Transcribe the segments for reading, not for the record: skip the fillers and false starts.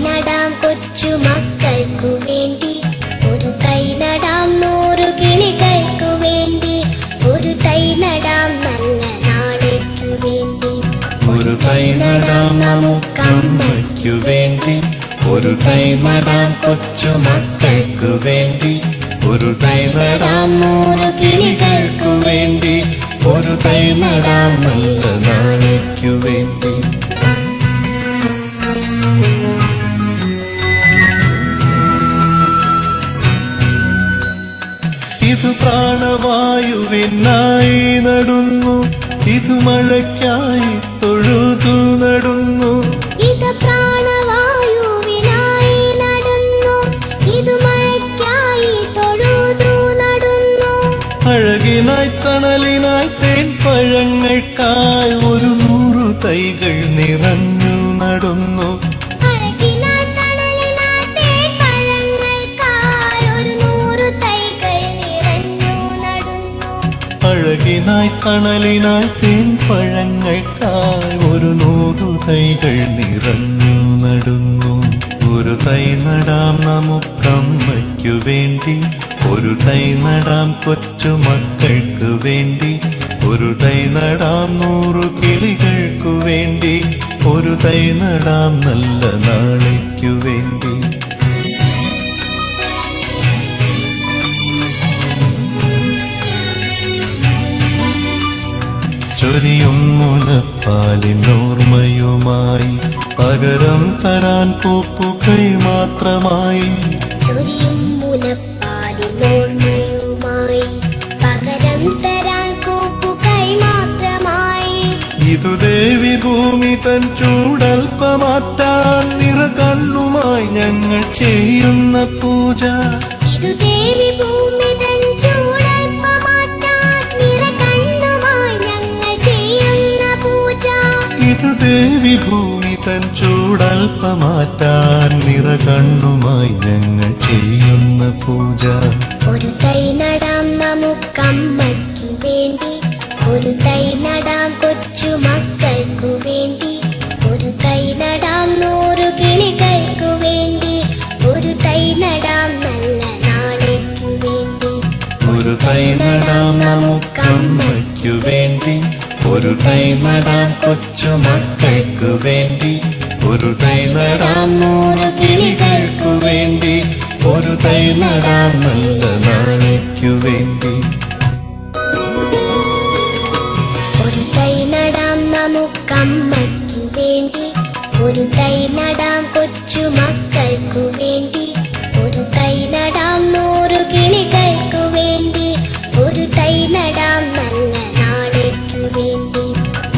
നടാം കൊച്ചു മക്കൾക്കു വേണ്ടി, ഒരു തൈ നടാം 100 കിളികൾക്കു വേണ്ടി, ഒരു തൈ നടാം നല്ല നാളേക്കു വേണ്ടി. ഒരു തൈ നടാം നമുക്കമ്മയ്ക്കു വേണ്ടി, ഒരു തൈ നടാം കൊച്ചു മക്കൾക്കു വേണ്ടി, ഒരു തൈ നടാം 100 കിളികൾക്കു വേണ്ടി, ഒരു തൈ നടാം നല്ല നാളേക്കു വേണ്ടി. ഇത് പ്രാണവായുവിനായി നടുന്നു, ഇത് മഴയ്ക്കായി തൊഴുതു നടുന്നു. ഇത് പ്രാണവായുവിനായി നടുന്നു, ഇത് മഴയ്ക്കായി തൊഴുതു നടുന്നു. അഴകിനായി തണലിനായി തേൻ പഴങ്ങൾക്കായി 100 തൈകൾ നിറഞ്ഞു നടുന്നു. അഴകിനായി തണലിനായി തേൻ പഴങ്ങൾക്കായി 100 തൈകൾ നിറഞ്ഞു നടുന്നു. അഴകിനായി തണലിനായി തേൻ പഴങ്ങൾക്കായി 100 തൈകൾ നിറഞ്ഞു നടുന്നു. ഒരു തൈ നടാം നമുക്കമ്മയ്ക്കു വേണ്ടി, ഒരു തൈ നടാം കൊച്ചു മക്കൾക്കു വേണ്ടി, ഒരു തൈ നടാം 100 കിളികൾക്കു വേണ്ടി, ഒരു തൈ നടാം നല്ല നാളേക്കു വേണ്ടി. ചൊരിയും മുലപ്പാലിനോർമ്മയുമായി പകരം തരാൻ പൂപ്പുകൈ മാത്രമായി. ചൊരിയും മുലപ്പാലിനോർമ്മയുമായി പകരം തരാൻ പൂപ്പുകൈ മാത്രമായി. ഇതു ദേവി ഭൂമി തൻ ചൂടൽപ്പമാറ്റാൻ നിറകണ്ണുമായി ഞങ്ങൾ ചെയ്യുന്ന പൂജ. ഇതു ദേവി ഭൂമി തൻ ചൂടൽപ്പമാറ്റാൻ നിറകണ്ണുമായി ഞങ്ങൾ ചെയ്യുന്ന പൂജ. ഇത് ദേവി ഭൂമി തൻ ചൂടൽപ്പമാറ്റാൻ നിറകണ്ണുമായി ഞങ്ങൾ ചെയ്യുന്ന പൂജ. ഒരു തൈ നടാം നമുക്കമ്മയ്ക്കു വേണ്ടി, ഒരു തൈ നടാം കൊച്ചു മക്കൾക്കു വേണ്ടി, ഒരു തൈ നടാം 100 കിളികൾക്കു വേണ്ടി, ഒരു തൈ നടാം നല്ല നാളേക്കു വേണ്ടി. ഒരു തൈ നടാം നമുക്കമ്മയ്ക്കു വേണ്ടി, ഒരു തൈ നടാം കൊച്ചു മക്കൾക്കു വേണ്ടി, ഒരു തൈ നടാം 100 കിളികൾക്കു വേണ്ടി, ഒരു തൈ നടാം നല്ല നാളേക്കു വേണ്ടി. ഒരു തൈ നടാം നമുക്കമ്മയ്ക്കു വേണ്ടി, ഒരു തൈ നടാം കൊച്ചു മക്കൾക്കു വേണ്ടി, ഒരു തൈ നടാം 100 കിളികൾക്കു വേണ്ടി, ഒരു തൈ നടാം നല്ല നാളേക്കു വേണ്ടി.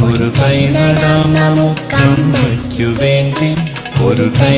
ഒരു തൈ നടാം നമുക്കമ്മയ്ക്കു വേണ്ടി, ഒരു തൈ